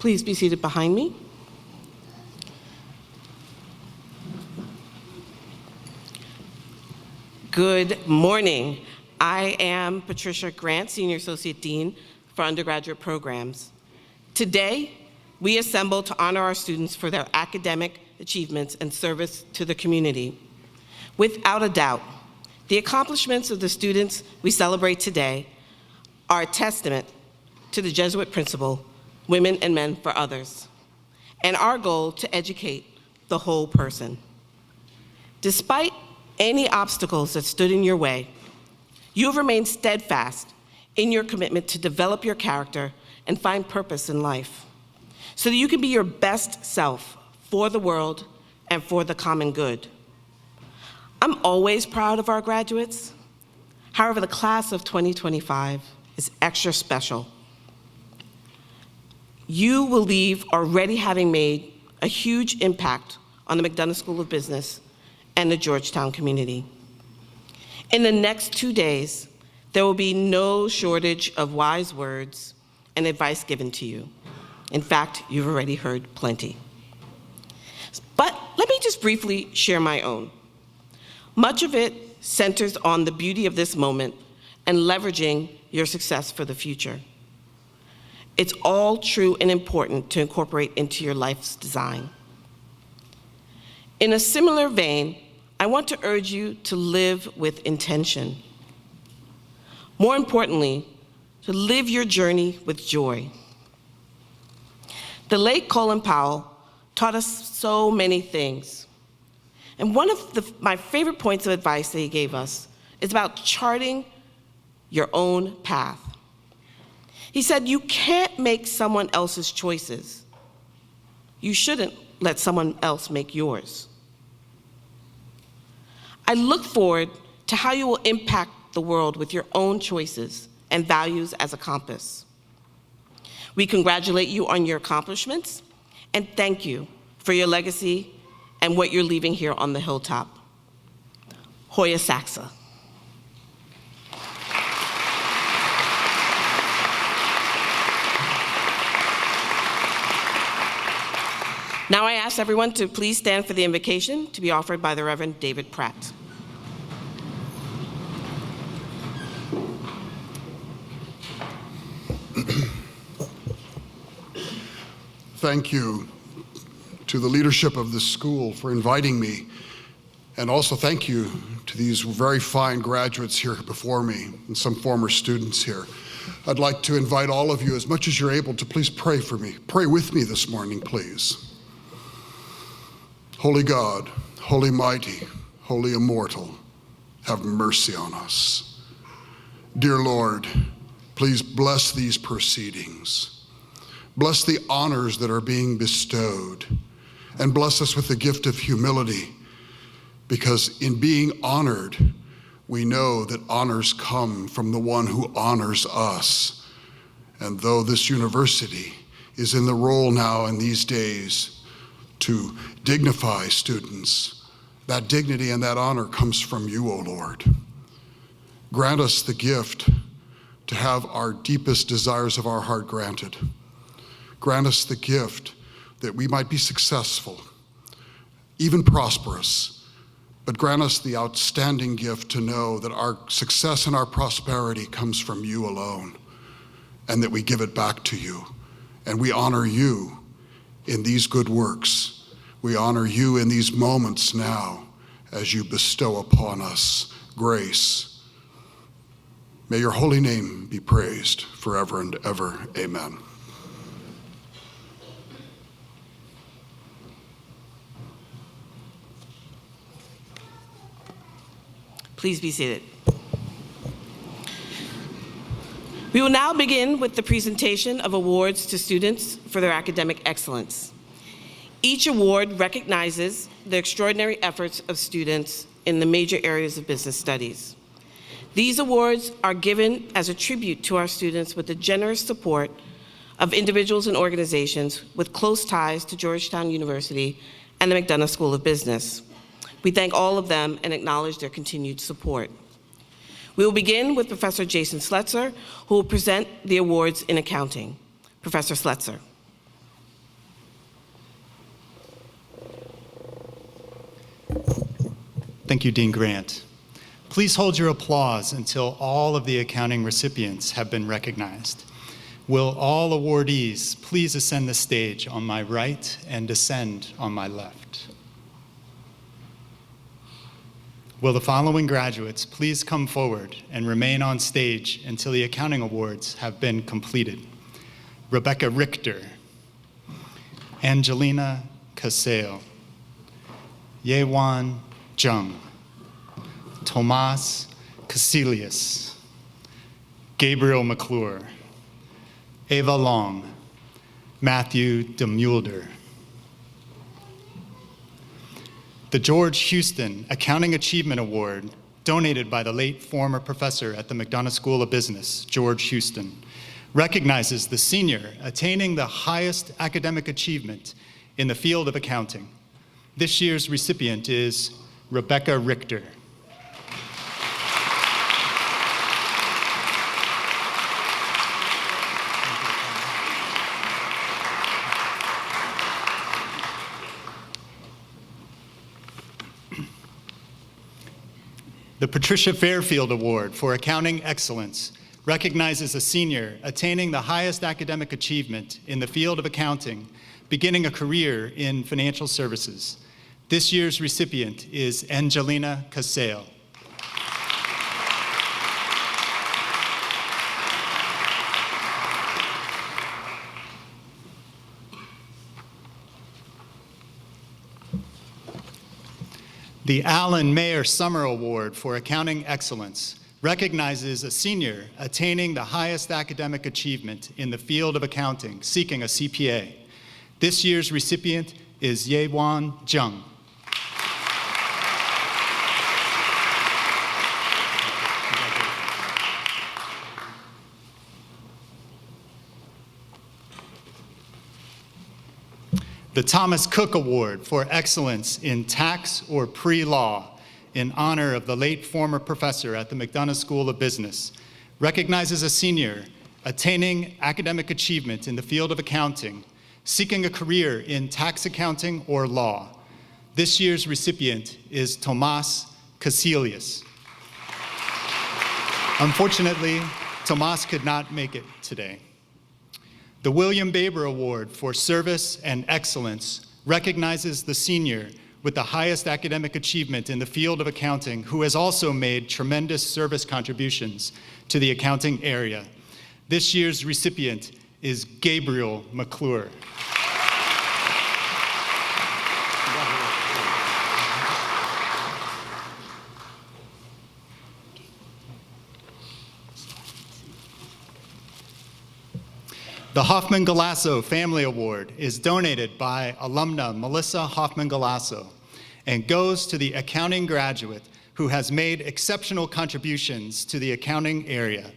Please be seated behind me. Good morning. I am Patricia Grant, Senior Associate Dean for Undergraduate Programs. Today, we assemble to honor our students for their academic achievements and service to the community. Without a doubt, the accomplishments of the students we celebrate today are a testament to the Jesuit principle, women and men for others, and our goal to educate the whole person. Despite any obstacles that stood in your way, you have remained steadfast in your commitment to develop your character and find purpose in life, so that you can be your best self for the world and for the common good. I'm always proud of our graduates. However, the class of 2025 is extra special. You will leave already having made a huge impact on the McDonough School of Business and the Georgetown community. In the next 2 days, there will be no shortage of wise words and advice given to you. In fact, you've already heard plenty. But let me just briefly share my own. Much of it centers on the beauty of this moment and leveraging your success for the future. It's all true and important to incorporate into your life's design. In a similar vein, I want to urge you to live with intention. More importantly, to live your journey with joy. The late Colin Powell taught us so many things. And one of my favorite points of advice that he gave us is about charting your own path. He said, you can't make someone else's choices. You shouldn't let someone else make yours. I look forward to how you will impact the world with your own choices and values as a compass. We congratulate you on your accomplishments and thank you for your legacy and what you're leaving here on the hilltop. Hoya Saxa. Now I ask everyone to please stand for the invocation to be offered by the Reverend David Pratt. Thank you to the leadership of this school for inviting me, and also thank you to these very fine graduates here before me and some former students here. I'd like to invite all of you, as much as you're able, to please pray for me. Pray with me this morning, please. Holy God, holy mighty, holy immortal, have mercy on us. Dear Lord, please bless these proceedings. Bless the honors that are being bestowed, and bless us with the gift of humility, because in being honored, we know that honors come from the one who honors us. And though this university is in the role now in these days to dignify students, that dignity and that honor comes from you, O Lord. Grant us the gift to have our deepest desires of our heart granted. Grant us the gift that we might be successful, even prosperous, but grant us the outstanding gift to know that our success and our prosperity comes from you alone, and that we give it back to you, and we honor you in these good works. We honor you in these moments now as you bestow upon us grace. May your holy name be praised forever and ever. Amen. Please be seated. We will now begin with the presentation of awards to students for their academic excellence. Each award recognizes the extraordinary efforts of students in the major areas of business studies. These awards are given as a tribute to our students with the generous support of individuals and organizations with close ties to Georgetown University and the McDonough School of Business. We thank all of them and acknowledge their continued support. We will begin with Professor Jason Sletzer, who will present the awards in accounting. Professor Sletzer. Thank you, Dean Grant. Please hold your applause until all of the accounting recipients have been recognized. Will all awardees please ascend the stage on my right and descend on my left? Will the following graduates please come forward and remain on stage until the accounting awards have been completed? Rebecca Richter, Angelina Caseo, Yewan Jung, Tomas Casilius, Gabriel McClure, Ava Long, Matthew DeMulder. The George Houston Accounting Achievement Award, donated by the late former professor at the McDonough School of Business, George Houston, recognizes the senior attaining the highest academic achievement in the field of accounting. This year's recipient is Rebecca Richter. The Patricia Fairfield Award for Accounting Excellence recognizes a senior attaining the highest academic achievement in the field of accounting, beginning a career in financial services. This year's recipient is Angelina Casale. The Allen Mayer Summer Award for Accounting Excellence recognizes a senior attaining the highest academic achievement in the field of accounting, seeking a CPA. This year's recipient is Yewan Zheng. The Thomas Cook Award for Excellence in Tax or Pre-Law, in honor of the late former professor at the McDonough School of Business, recognizes a senior attaining academic achievement in the field of accounting, seeking a career in tax accounting or law. This year's recipient is Tomas Casillas. Unfortunately, Tomas could not make it today. The William Baber Award for Service and Excellence recognizes the senior with the highest academic achievement in the field of accounting who has also made tremendous service contributions to the accounting area. This year's recipient is Gabriel McClure. The Hoffman-Galasso Family Award is donated by alumna Melissa Hoffman-Galasso and goes to the accounting graduate who has made exceptional contributions to the accounting area.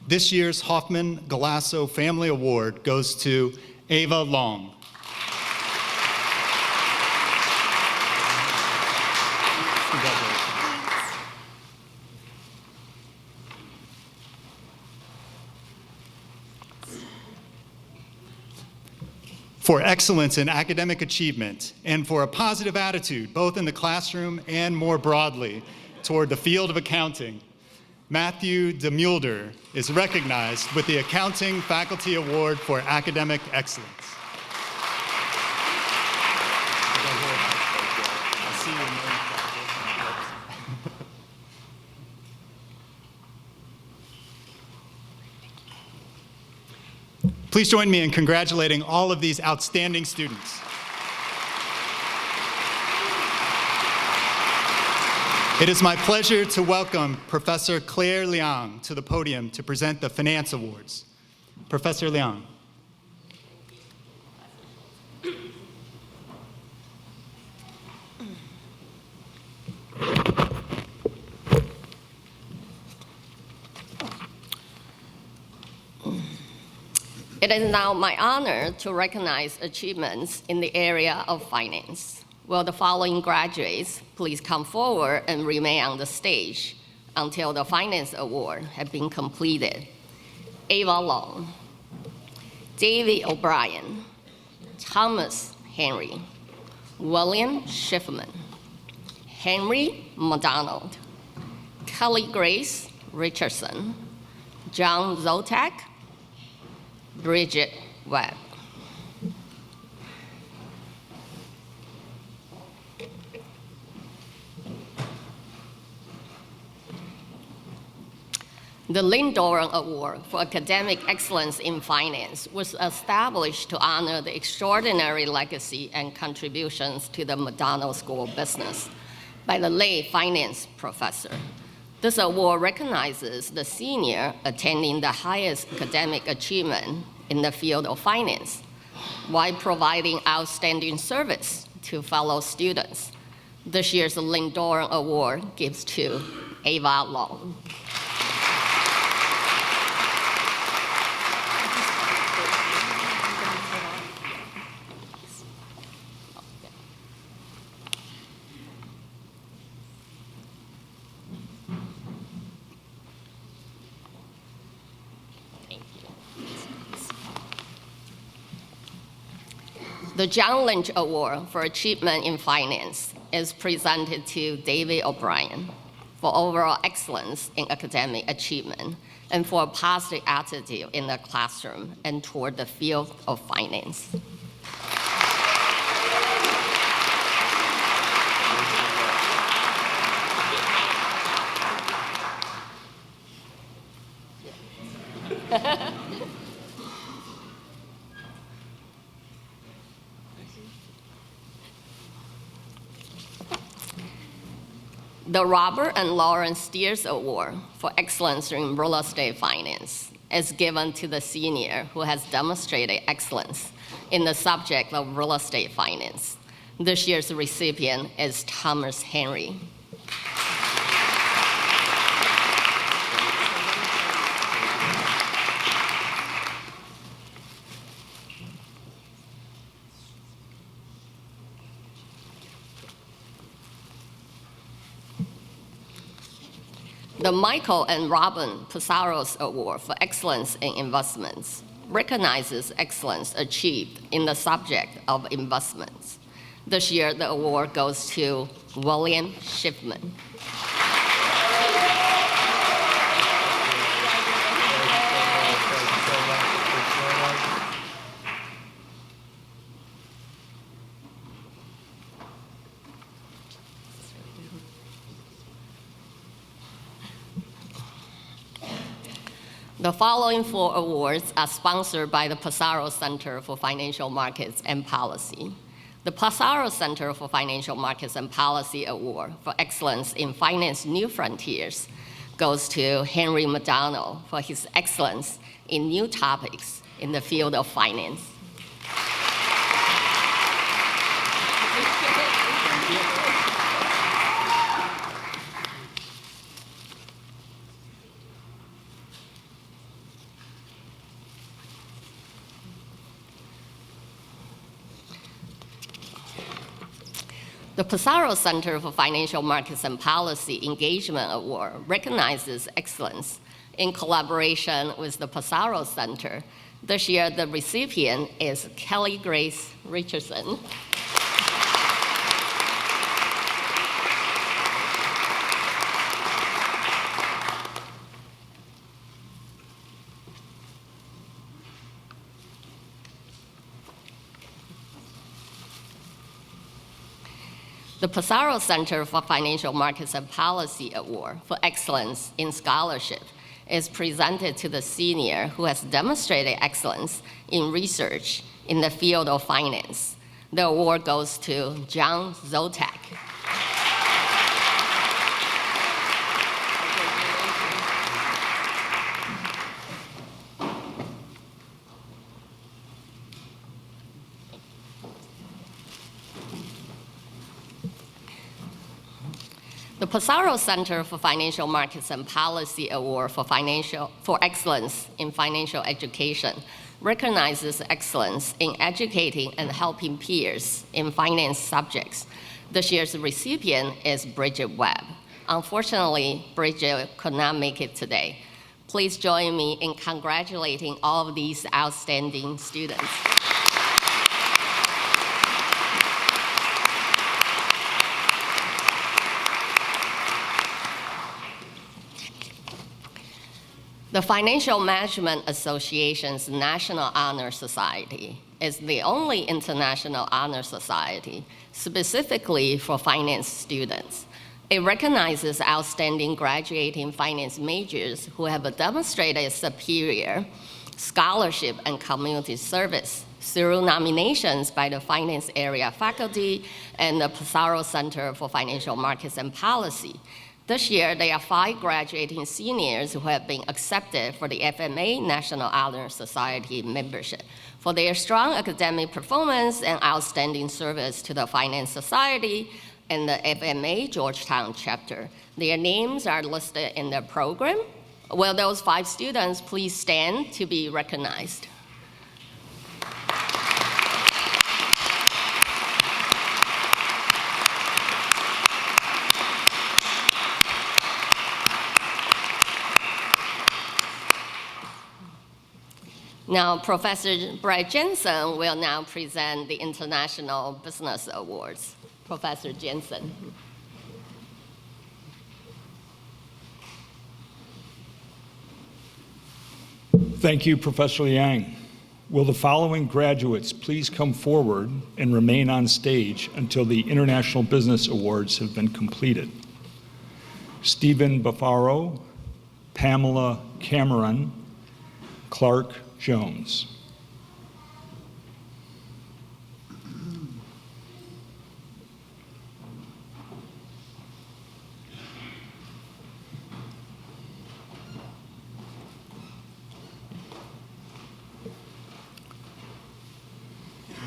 This year's Hoffman-Galasso Family Award goes to Ava Long. For excellence in academic achievement and for a positive attitude, both in the classroom and more broadly, toward the field of accounting, Matthew DeMulder is recognized with the Accounting Faculty Award for Academic Excellence. Please join me in congratulating all of these outstanding students. It is my pleasure to welcome Professor Claire Liang to the podium to present the Finance Awards. Professor Liang. It is now my honor to recognize achievements in the area of finance. Will the following graduates please come forward and remain on the stage until the Finance Award has been completed? Ava Long, David O'Brien, Thomas Henry, William Schiffman, Henry McDonald, Kelly Grace Richardson, John Zotek, Bridget Webb. The Lindoran Award for Academic Excellence in Finance was established to honor the extraordinary legacy and contributions to the McDonough School of Business by the late finance professor. This award recognizes the senior attaining the highest academic achievement in the field of finance while providing outstanding service to fellow students. This year's Lindor Award gives to Ava Long. The John Lynch Award for Achievement in Finance is presented to David O'Brien for overall excellence in academic achievement and for a positive attitude in the classroom and toward the field of finance. The Robert and Lauren Steers Award for Excellence in Real Estate Finance is given to the senior who has demonstrated excellence in the subject of real estate finance. This year's recipient is Thomas Henry. The Michael and Robin Pizarro's Award for Excellence in Investments recognizes excellence achieved in the subject of investments. This year, the award goes to William Schiffman. The following 4 awards are sponsored by the Pizarro Center for Financial Markets and Policy. The Pizarro Center for Financial Markets and Policy Award for Excellence in Finance New Frontiers goes to Henry McDonough for his excellence in new topics in the field of finance. The Pizarro Center for Financial Markets and Policy Engagement Award recognizes excellence in collaboration with the Pizarro Center. This year, the recipient is Kelly Grace Richardson. The Pizarro Center for Financial Markets and Policy Award for Excellence in Scholarship is presented to the senior who has demonstrated excellence in research in the field of finance. The award goes to John Zotek. The Pizarro Center for Financial Markets and Policy Award for Excellence in Financial Education recognizes excellence in educating and helping peers in finance subjects. This year's recipient is Bridget Webb. Unfortunately, Bridget could not make it today. Please join me in congratulating all of these outstanding students. The Financial Management Association's National Honor Society is the only international honor society specifically for finance students. It recognizes outstanding graduating finance majors who have demonstrated superior scholarship and community service through nominations by the finance area faculty and the Pizarro Center for Financial Markets and Policy. This year, there are 5 graduating seniors who have been accepted for the FMA National Honor Society membership for their strong academic performance and outstanding service to the Finance Society and the FMA Georgetown chapter. Their names are listed in the program. Will those 5 students please stand to be recognized? Now, Professor Brett Jensen will now present the International Business Awards. Professor Jensen. Thank you, Professor Yang. Will the following graduates please come forward and remain on stage until the International Business Awards have been completed? Stephen Buffaro, Pamela Cameron, Clark Jones.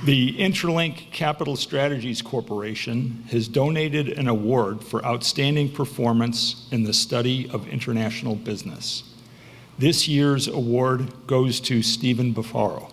The Interlink Capital Strategies Corporation has donated an award for outstanding performance in the study of international business. This year's award goes to Stephen Buffaro.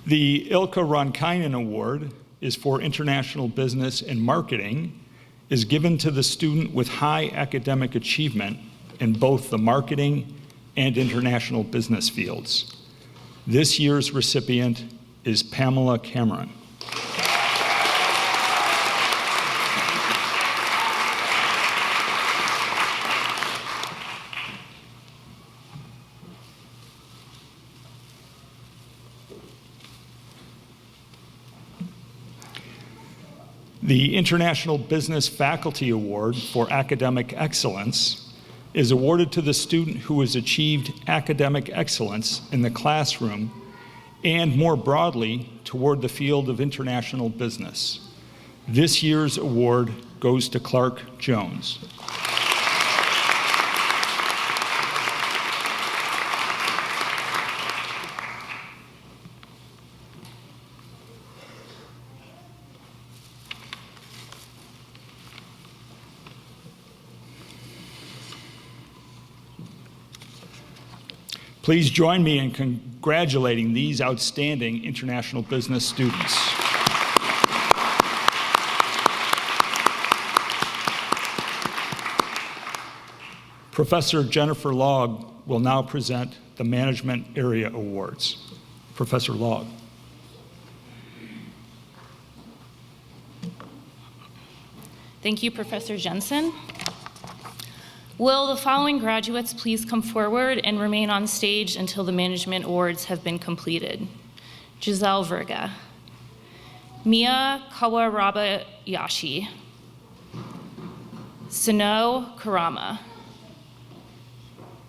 The Ilkka Ronkainen Award is for international business and marketing, is given to the student with high academic achievement in both the marketing and international business fields. This year's recipient is Pamela Cameron. The International Business Faculty Award for Academic Excellence is awarded to the student who has achieved academic excellence in the classroom and more broadly toward the field of international business. This year's award goes to Clark Jones. Please join me in congratulating these outstanding international business students. Professor Jennifer Log will now present the Management Area Awards. Professor Log. Thank you, Professor Jensen. Will the following graduates please come forward and remain on stage until the management awards have been completed? Giselle Verga, Mia Kawarabayashi, Sano Karama,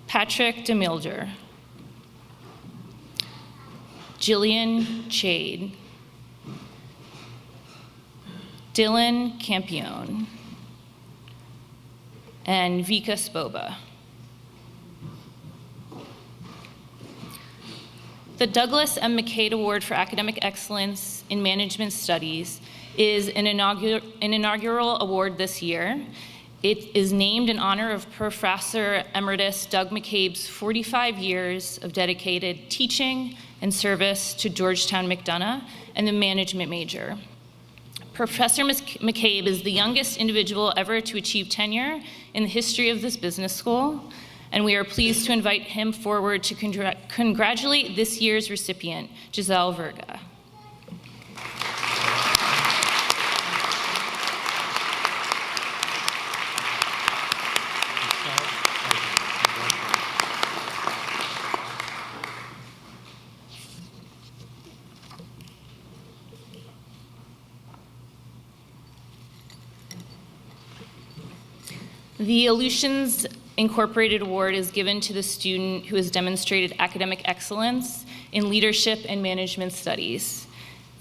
Patrick DeMilder, Jillian Chade, Dylan Campione, and Vika Spoba. The Douglas M. McCade Award for Academic Excellence in Management Studies is an inaugural award this year. It is named in honor of Professor Emeritus Doug McCabe's 45 years of dedicated teaching and service to Georgetown McDonough and the management major. Professor McCabe is the youngest individual ever to achieve tenure in the history of this business school, and we are pleased to invite him forward to congratulate this year's recipient, Giselle Verga. The Aleutians Incorporated Award is given to the student who has demonstrated academic excellence in leadership and management studies.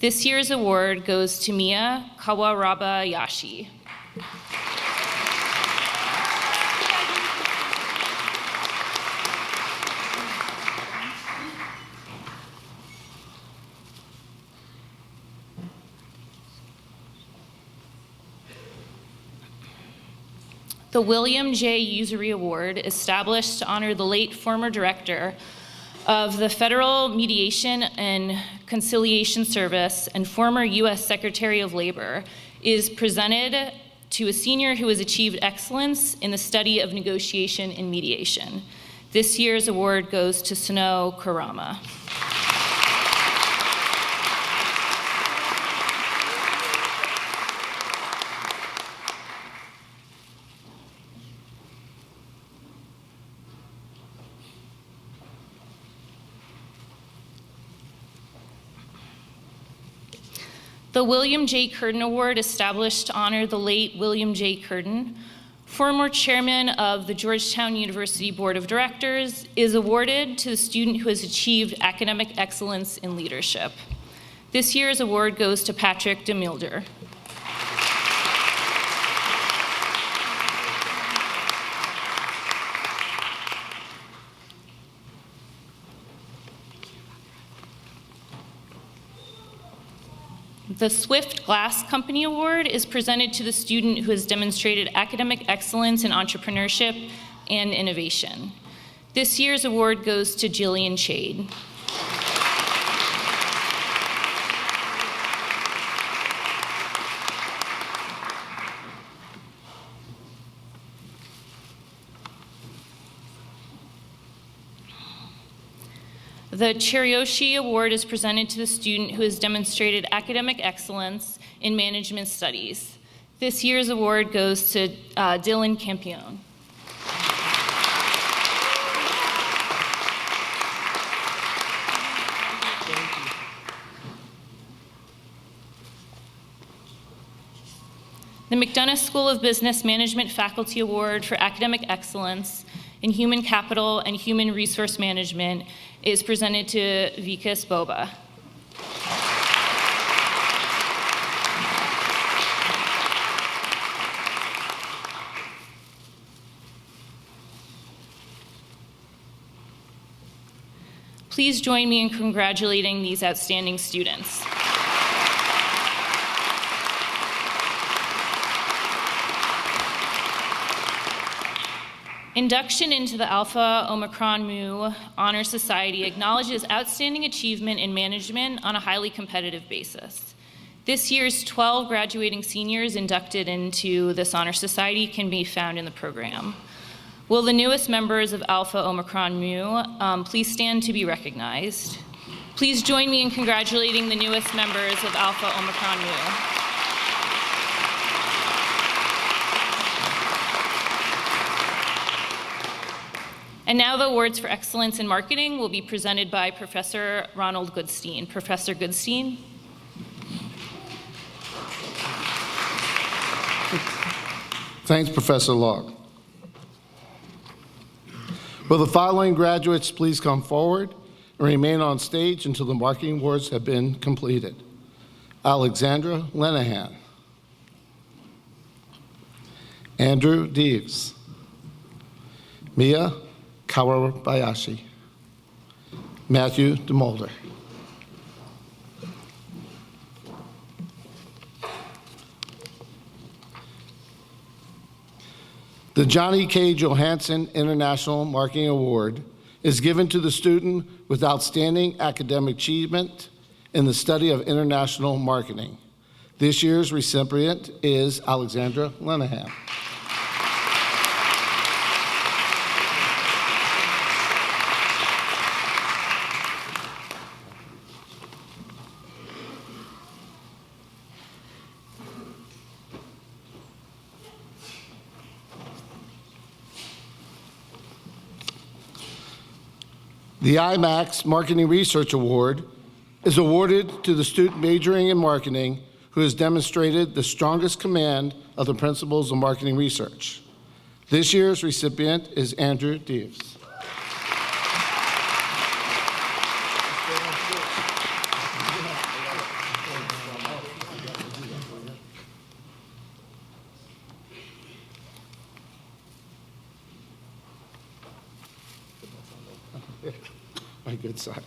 This year's award goes to Mia Kawarabayashi. The William J. Usury Award, established to honor the late former director of the Federal Mediation and Conciliation Service and former U.S. Secretary of Labor, is presented to a senior who has achieved excellence in the study of negotiation and mediation. This year's award goes to Sano Karama. The William J. Curtin Award, established to honor the late William J. Curtin, former chairman of the Georgetown University Board of Directors, is awarded to the student who has achieved academic excellence in leadership. This year's award goes to Patrick DeMilder. The Swift Glass Company Award is presented to the student who has demonstrated academic excellence in entrepreneurship and innovation. This year's award goes to Jillian Chade. The Cheryoshi Award is presented to the student who has demonstrated academic excellence in management studies. This year's award goes to Dylan Campione. The McDonough School of Business Management Faculty Award for Academic Excellence in Human Capital and Human Resource Management is presented to Vikas Boba. Please join me in congratulating these outstanding students. Induction into the Alpha Omicron Mu Honor Society acknowledges outstanding achievement in management on a highly competitive basis. This year's 12 graduating seniors inducted into this honor society can be found in the program. Will the newest members of Alpha Omicron Mu please stand to be recognized? Please join me in congratulating the newest members of Alpha Omicron Mu. And now the awards for excellence in marketing will be presented by Professor Ronald Goodstein. Professor Goodstein. Thanks, Professor Locke. Will the following graduates please come forward and remain on stage until the marketing awards have been completed? Alexandra Lenahan. Andrew Deeves. Mia Kawarabayashi. Matthew DeMolder. The Johnny K. Johansson International Marketing Award is given to the student with outstanding academic achievement in the study of international marketing. This year's recipient is Alexandra Lenahan. The IMAX Marketing Research Award is awarded to the student majoring in marketing who has demonstrated the strongest command of the principles of marketing research. This year's recipient is Andrew Deves. My good side.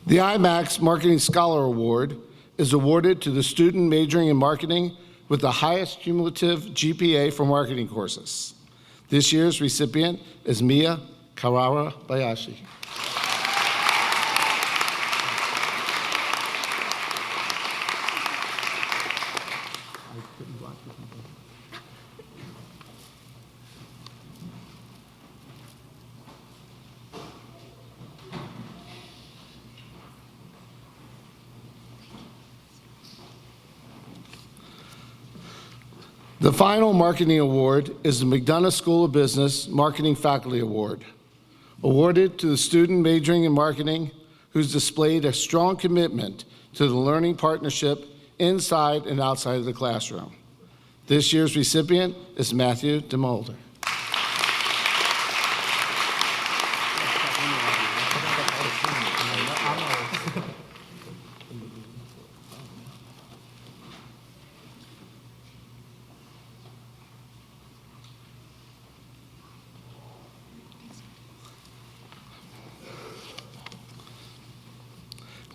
The IMAX Marketing Scholar Award is awarded to the student majoring in marketing with the highest cumulative GPA for marketing courses. This year's recipient is Mia Karara Bayashi. The final marketing award is the McDonough School of Business Marketing Faculty Award, awarded to the student majoring in marketing who's displayed a strong commitment to the learning partnership inside and outside of the classroom. This year's recipient is Matthew DeMolder.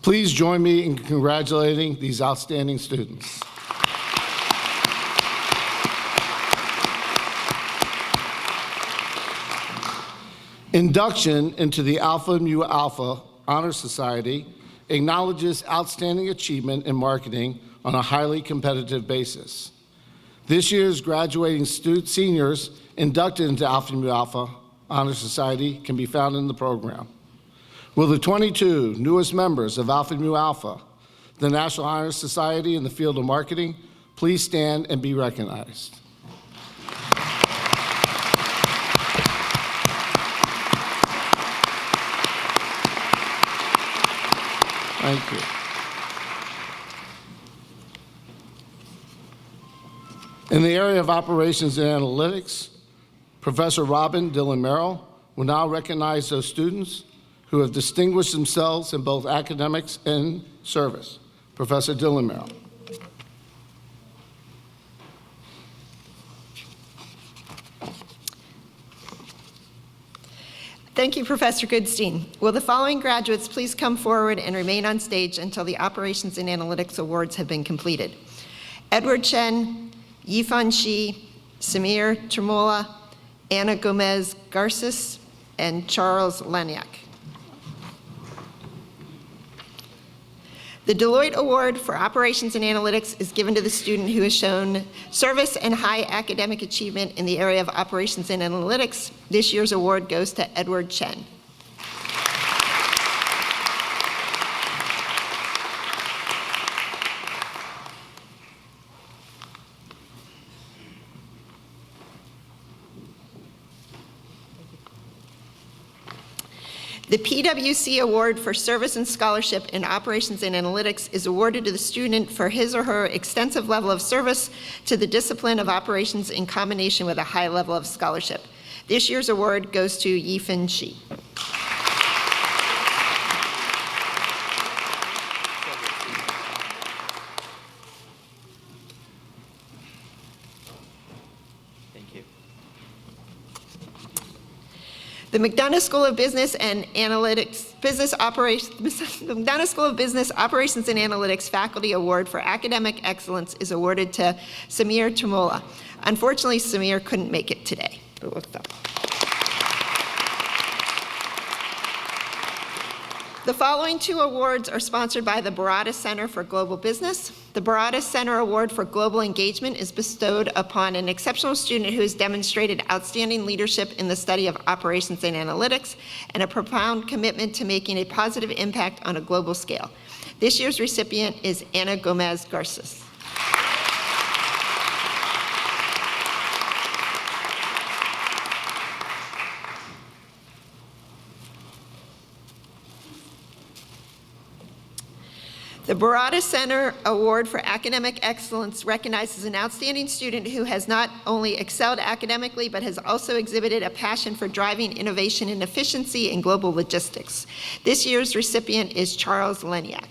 Please join me in congratulating these outstanding students. Induction into the Alpha Mu Alpha Honor Society acknowledges outstanding achievement in marketing on a highly competitive basis. This year's graduating seniors inducted into Alpha Mu Alpha Honor Society can be found in the program. Will the 22 newest members of Alpha Mu Alpha, the National Honor Society in the field of marketing, please stand and be recognized. Thank you. In the area of operations and analytics, Professor Robin Dillon Merrill will now recognize those students who have distinguished themselves in both academics and service. Professor Dillon Merrill. Thank you, Professor Goodstein. Will the following graduates please come forward and remain on stage until the Operations and Analytics Awards have been completed? Edward Chen, Yifan Shi, Samir Tremola, Anna Gomez Garces, and Charles Laniak. The Deloitte Award for Operations and Analytics is given to the student who has shown service and high academic achievement in the area of operations and analytics. This year's award goes to Edward Chen. The PwC Award for Service and Scholarship in Operations and Analytics is awarded to the student for his or her extensive level of service to the discipline of operations in combination with a high level of scholarship. This year's award goes to Yifan Shi. The McDonough School of Business and Analytics, the McDonough School of Business Operations and Analytics Faculty Award for Academic Excellence is awarded to Samir Tremola. Unfortunately, Samir couldn't make it today. The following two awards are sponsored by the Barada Center for Global Business. The Barada Center Award for Global Engagement is bestowed upon an exceptional student who has demonstrated outstanding leadership in the study of operations and analytics and a profound commitment to making a positive impact on a global scale. This year's recipient is Ana Gomez Garces. The Barada Center Award for Academic Excellence recognizes an outstanding student who has not only excelled academically, but has also exhibited a passion for driving innovation and efficiency in global logistics. This year's recipient is Charles Leniak.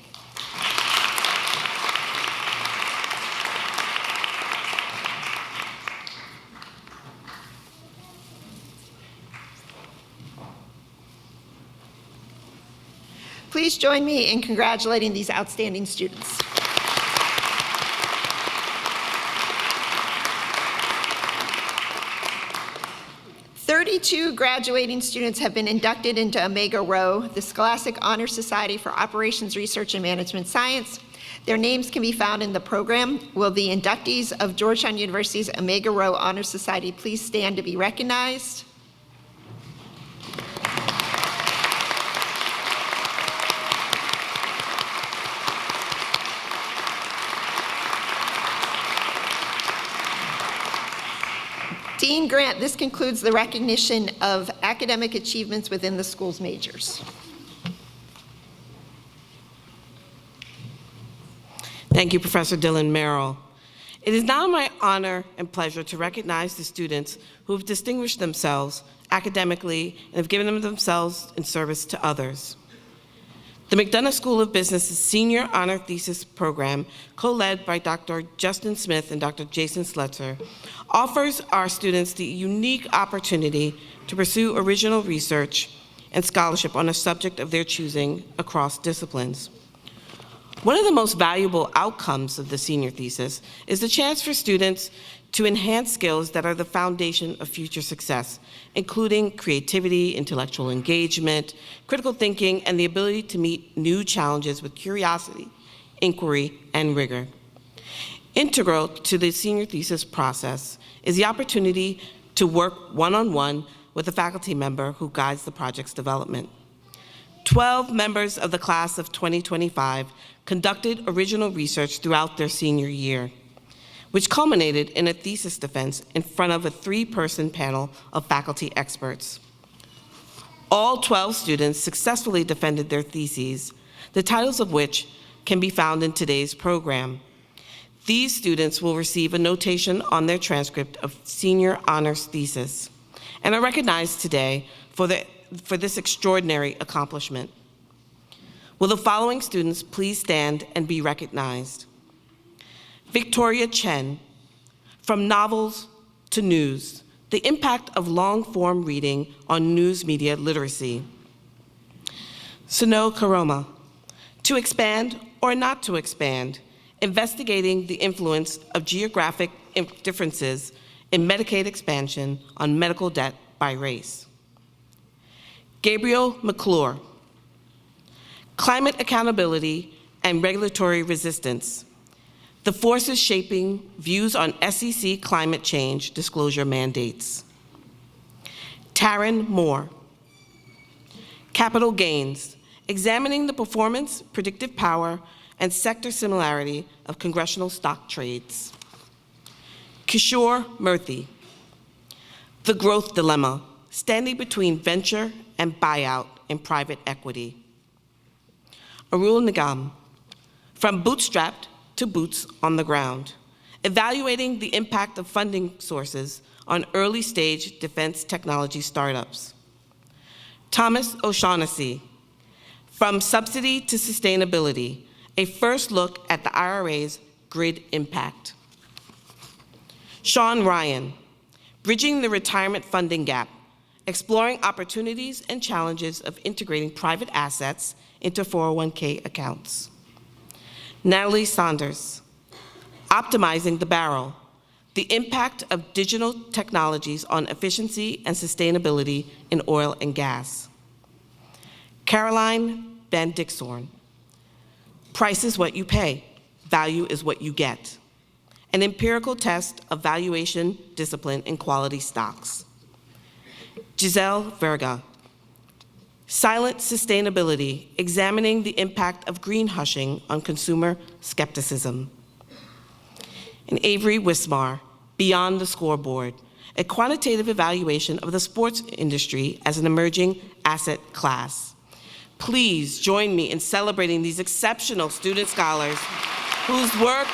Please join me in congratulating these outstanding students. "32 graduating students have been inducted into Omega Rho, the Scholastic Honor Society for Operations Research and Management Science. Their names can be found in the program. Will the inductees of Georgetown University's Omega Rho Honor Society please stand to be recognized? Dean Grant, this concludes the recognition of academic achievements within the school's majors. Thank you, Professor Dylan Merrill. It is now my honor and pleasure to recognize the students who have distinguished themselves academically and have given themselves in service to others. The McDonough School of Business's Senior Honor Thesis Program, co-led by Dr. Justin Smith and Dr. Jason Sletzer, offers our students the unique opportunity to pursue original research and scholarship on a subject of their choosing across disciplines. One of the most valuable outcomes of the senior thesis is the chance for students to enhance skills that are the foundation of future success, including creativity, intellectual engagement, critical thinking, and the ability to meet new challenges with curiosity, inquiry, and rigor. Integral to the senior thesis process is the opportunity to work one-on-one with a faculty member who guides the project's development. 12 members of the class of 2025 conducted original research throughout their senior year, which culminated in a thesis defense in front of a 3-person panel of faculty experts. All 12 students successfully defended their theses, the titles of which can be found in today's program. These students will receive a notation on their transcript of senior honors thesis and are recognized today for this extraordinary accomplishment. Will the following students please stand and be recognized? Victoria Chen, From Novels to News, the Impact of Long-Form Reading on News Media Literacy. Suno Karoma, To Expand or Not to Expand, Investigating the Influence of Geographic Differences in Medicaid Expansion on Medical Debt by Race. Gabriel McClure, Climate Accountability and Regulatory Resistance, The Forces Shaping Views on SEC Climate Change Disclosure Mandates. Taryn Moore, Capital Gains, Examining the Performance, Predictive Power, and Sector Similarity of Congressional Stock Trades. Kishore Murthy, The Growth Dilemma, Standing Between Venture and Buyout in Private Equity. Arul Nigam, From Bootstrapped to Boots on the Ground, Evaluating the Impact of Funding Sources on Early-Stage Defense Technology Startups. Thomas O'Shaughnessy, From Subsidy to Sustainability, A First Look at the IRA's Grid Impact. Sean Ryan, Bridging the Retirement Funding Gap, Exploring Opportunities and Challenges of Integrating Private Assets into 401k accounts. Natalie Saunders, Optimizing the Barrel, The Impact of Digital Technologies on Efficiency and Sustainability in Oil and Gas. Caroline Van Dixhorn, Price is What You Pay, Value is What You Get, An Empirical Test of Valuation Discipline in Quality Stocks. Giselle Verga, Silent Sustainability, Examining the Impact of Green Hushing on Consumer Skepticism. And Avery Wismar, Beyond the Scoreboard, A Quantitative Evaluation of the Sports Industry as an Emerging Asset Class. Please join me in celebrating these exceptional student scholars whose work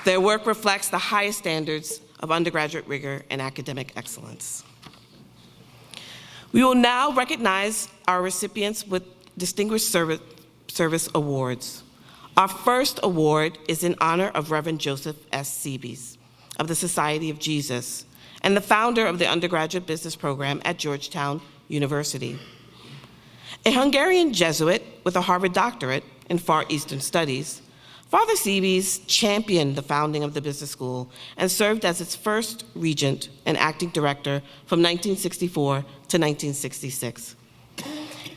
their work reflects the highest standards of undergraduate rigor and academic excellence. We will now recognize our recipients with Distinguished Service Awards. Our first award is in honor of Reverend Joseph S. Seabees of the Society of Jesus and the founder of the undergraduate business program at Georgetown University. A Hungarian Jesuit with a Harvard doctorate in Far Eastern Studies, Father Seabees championed the founding of the business school and served as its first regent and acting director from 1964 to 1966.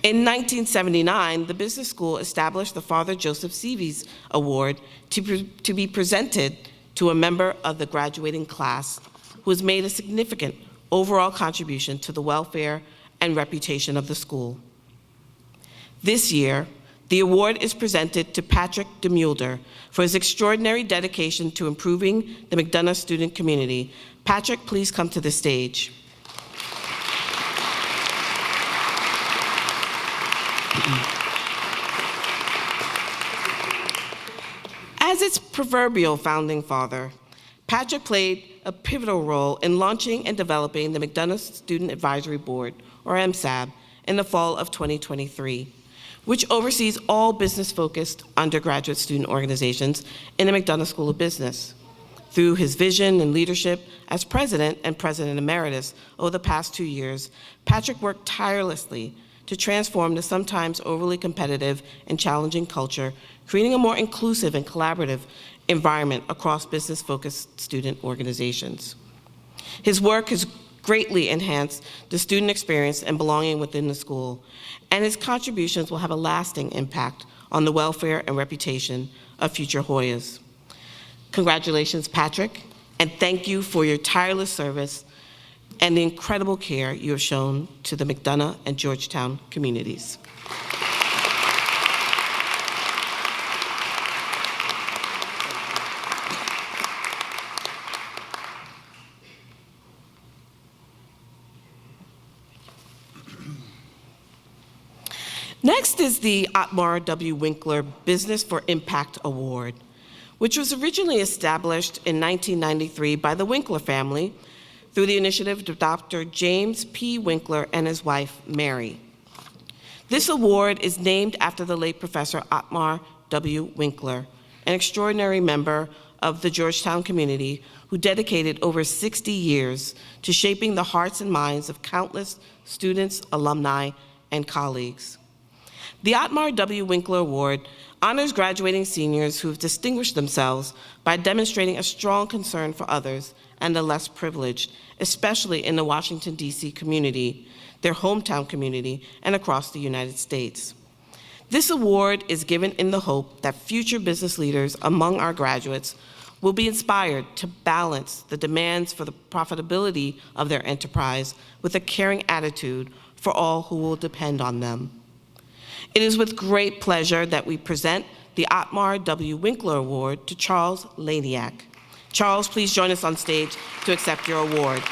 In 1979, the business school established the Father Joseph Seabees Award to be presented to a member of the graduating class who has made a significant overall contribution to the welfare and reputation of the school. This year, the award is presented to Patrick DeMulder for his extraordinary dedication to improving the McDonough student community. Patrick, please come to the stage. As its proverbial founding father, Patrick played a pivotal role in launching and developing the McDonough Student Advisory Board, or MSAB, in the fall of 2023, which oversees all business-focused undergraduate student organizations in the McDonough School of Business. Through his vision and leadership as president and president emeritus over the past 2 years, Patrick worked tirelessly to transform the sometimes overly competitive and challenging culture, creating a more inclusive and collaborative environment across business-focused student organizations. His work has greatly enhanced the student experience and belonging within the school, and his contributions will have a lasting impact on the welfare and reputation of future Hoyas. Congratulations, Patrick, and thank you for your tireless service and the incredible care you have shown to the McDonough and Georgetown communities. Next is the Otmar W. Winkler Business for Impact Award, which was originally established in 1993 by the Winkler family through the initiative of Dr. James P. Winkler and his wife, Mary. This award is named after the late Professor Otmar W. Winkler, an extraordinary member of the Georgetown community who dedicated over 60 years to shaping the hearts and minds of countless students, alumni, and colleagues. The Otmar W. Winkler Award honors graduating seniors who have distinguished themselves by demonstrating a strong concern for others and the less privileged, especially in the Washington, D.C. community, their hometown community, and across the United States. This award is given in the hope that future business leaders among our graduates will be inspired to balance the demands for the profitability of their enterprise with a caring attitude for all who will depend on them. It is with great pleasure that we present the Otmar W. Winkler Award to Charles Laniak. Charles, please join us on stage to accept your award.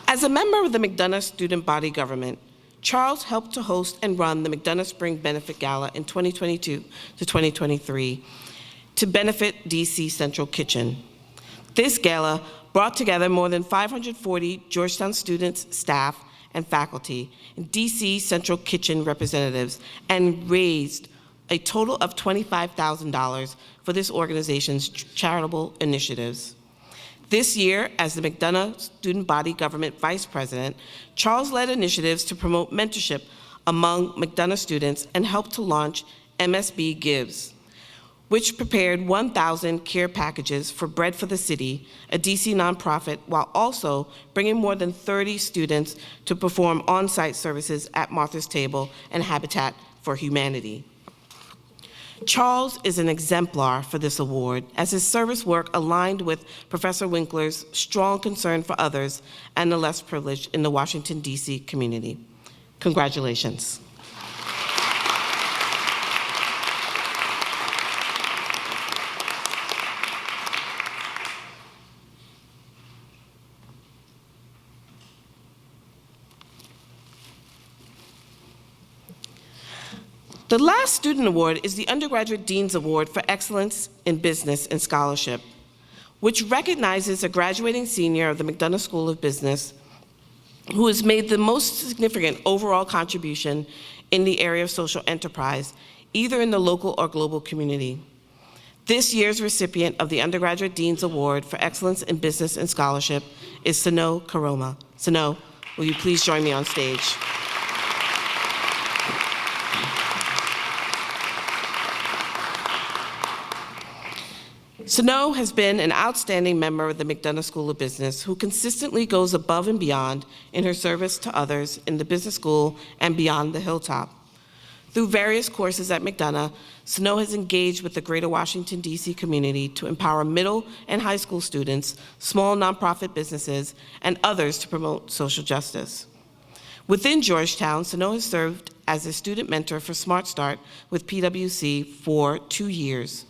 As a member of the McDonough student body government, Charles helped to host and run the McDonough Spring Benefit Gala in 2022 to 2023 to benefit DC Central Kitchen. This gala brought together more than 540 Georgetown students, staff, and faculty, and DC Central Kitchen representatives, and raised a total of $25,000 for this organization's charitable initiatives. This year, as the McDonough Student Body Government Vice President, Charles led initiatives to promote mentorship among McDonough students and helped to launch MSB Gives, which prepared 1,000 care packages for Bread for the City, a DC nonprofit, while also bringing more than 30 students to perform on-site services at Martha's Table and Habitat for Humanity. Charles is an exemplar for this award, as his service work aligned with Professor Winkler's strong concern for others and the less privileged in the Washington, D.C. community. Congratulations. The last student award is the Undergraduate Dean's Award for Excellence in Business and Scholarship, which recognizes a graduating senior of the McDonough School of Business who has made the most significant overall contribution in the area of social enterprise, either in the local or global community. This year's recipient of the Undergraduate Dean's Award for Excellence in Business and Scholarship is Sano Karoma. Sano, will you please join me on stage? Sano has been an outstanding member of the McDonough School of Business who consistently goes above and beyond in her service to others in the business school and beyond the hilltop. Through various courses at McDonough, Sano has engaged with the greater Washington, D.C. community to empower middle and high school students, small nonprofit businesses, and others to promote social justice. Within Georgetown, Sano has served as a student mentor for Smart Start with PwC for 2 years.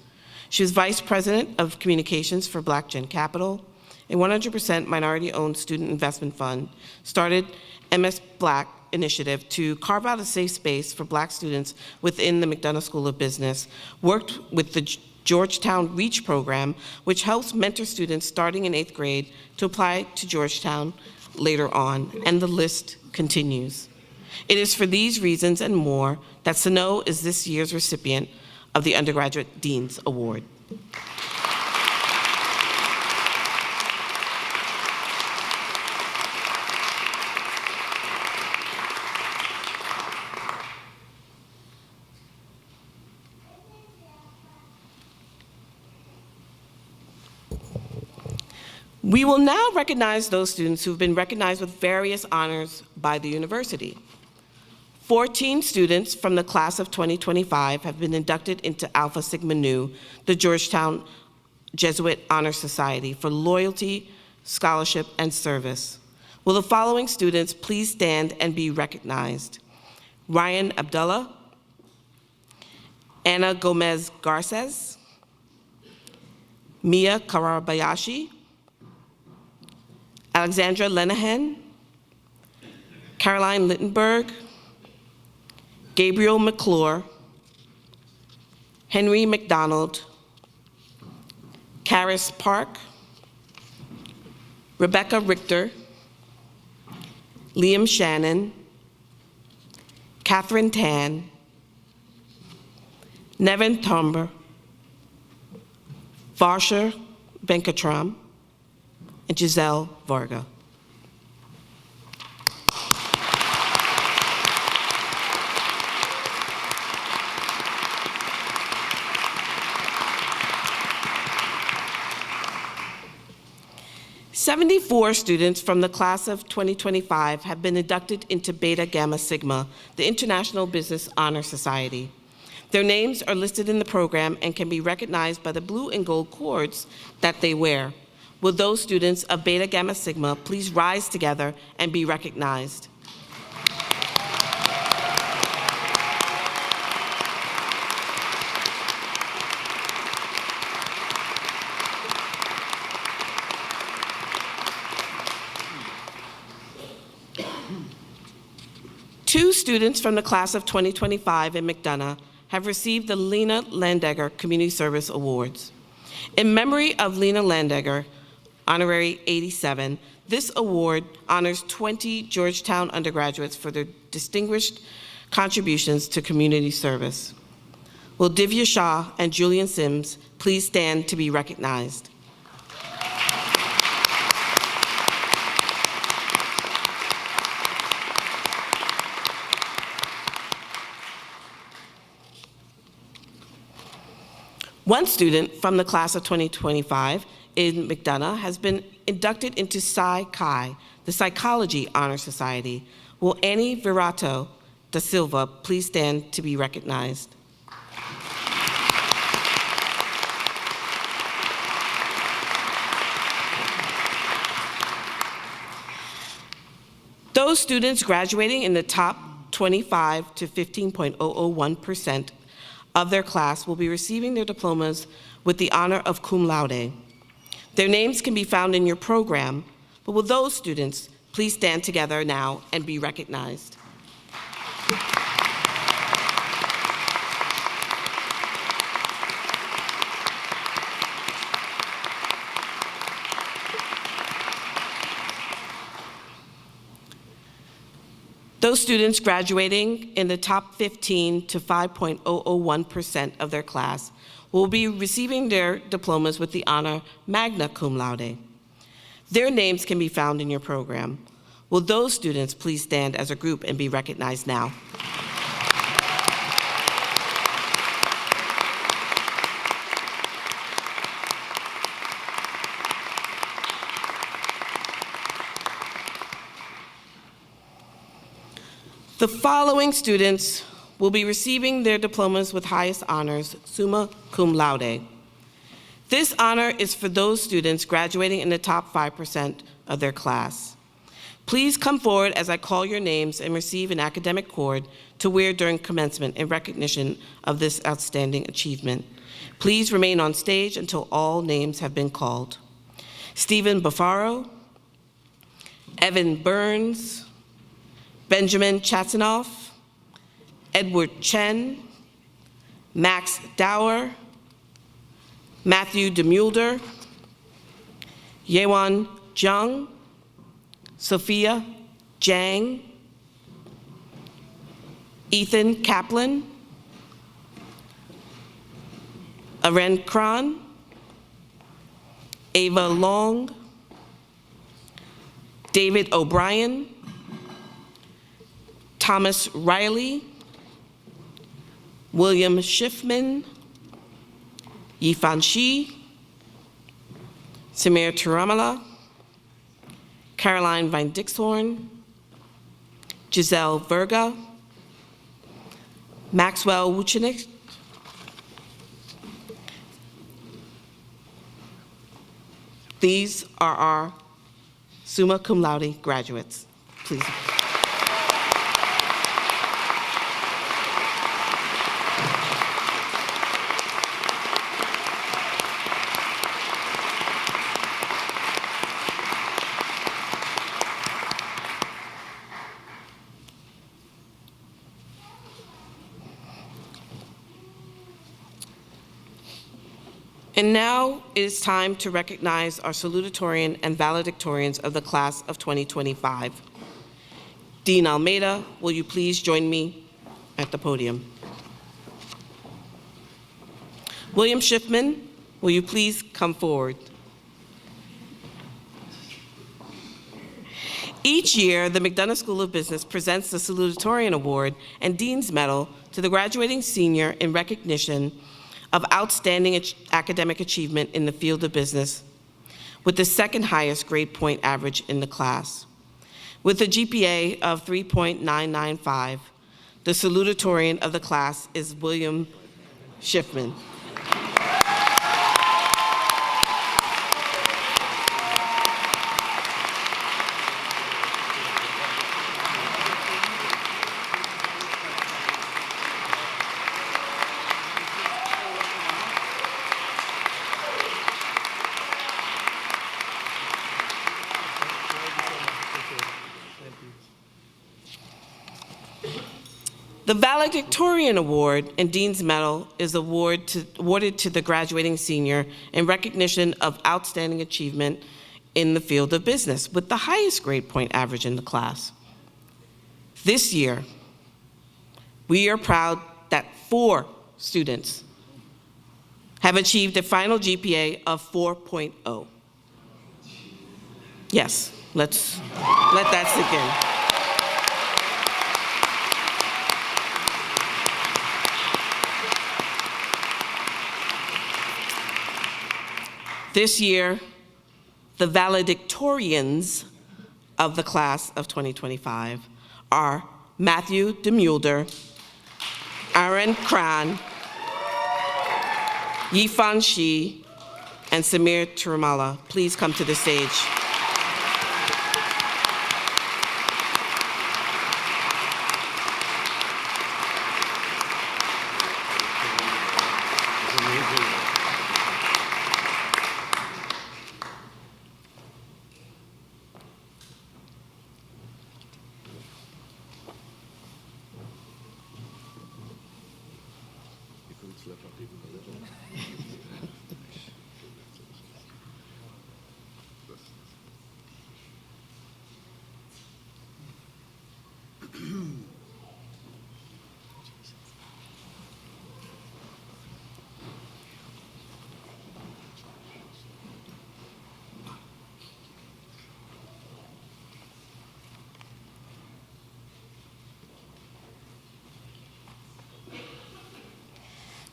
She was Vice President of Communications for Black Gen Capital, a 100% minority-owned student investment fund, started MS Black Initiative to carve out a safe space for Black students within the McDonough School of Business, worked with the Georgetown REACH program, which helps mentor students starting in 8th grade to apply to Georgetown later on, and the list continues. It is for these reasons and more that Sano is this year's recipient of the Undergraduate Dean's Award. We will now recognize those students who have been recognized with various honors by the university. 14 students from the class of 2025 have been inducted into Alpha Sigma Nu, the Georgetown Jesuit Honor Society, for loyalty, scholarship, and service. Will the following students please stand and be recognized? Ryan Abdullah, Anna Gomez Garces, Mia Karabayashi, Alexandra Lenahan, Caroline Littenberg, Gabriel McClure, Henry McDonald, Karis Park, Rebecca Richter, Liam Shannon, Catherine Tan, Nevin Tomber, Varsha Venkatram, and Giselle Varga. "74 students from the class of 2025 have been inducted into Beta Gamma Sigma, the International Business Honor Society. Their names are listed in the program and can be recognized by the blue and gold cords that they wear. Will those students of Beta Gamma Sigma please rise together and be recognized? Two students from the class of 2025 in McDonough have received the Lena Landegger Community Service Awards. In memory of Lena Landegger, Honorary 87, this award honors 20 Georgetown undergraduates for their distinguished contributions to community service. Will Divya Shah and Julian Sims please stand to be recognized? One student from the class of 2025 in McDonough has been inducted into Psi Chi, the Psychology Honor Society. Will Annie Virato da Silva please stand to be recognized? Those students graduating in the top 25 to 15.001% of their class will be receiving their diplomas with the honor of cum laude. Their names can be found in your program, but will those students please stand together now and be recognized? Those students graduating in the top 15 to 5.001% of their class will be receiving their diplomas with the honor magna cum laude. Their names can be found in your program. Will those students please stand as a group and be recognized now? The following students will be receiving their diplomas with highest honors, summa cum laude. This honor is for those students graduating in the top 5% of their class. Please come forward as I call your names and receive an academic cord to wear during commencement in recognition of this outstanding achievement. Please remain on stage until all names have been called. Stephen Bafaro, Evan Burns, Benjamin Chatsanoff, Edward Chen, Max Dower, Matthew DeMulder, Yewan Zhang, Sophia Zhang, Ethan Kaplan, Aren Kran, Ava Long, David O'Brien, Thomas Riley, William Schiffman, Yifan Shi, Samir Tiramala, Caroline Vine Dixhorn, Giselle Verga, Maxwell Wuchenik, these are our summa cum laude graduates. Please. And now it is time to recognize our salutatorian and valedictorians of the class of 2025. Dean Almeida, will you please join me at the podium? William Schiffman, will you please come forward? Each year, the McDonough School of Business presents the Salutatorian Award and Dean's Medal to the graduating senior in recognition of outstanding academic achievement in the field of business with the second highest grade point average in the class. With a GPA of 3.995, the salutatorian of the class is William Schiffman. The Valedictorian Award and Dean's Medal is awarded to the graduating senior in recognition of outstanding achievement in the field of business with the highest grade point average in the class. This year, we are proud that 4 students have achieved a final GPA of 4.0. Yes, let that sink in. This year, the valedictorians of the class of 2025 are Matthew DeMulder, Aaron Kran, Yifan Shi, and Samir Tiramala. Please come to the stage.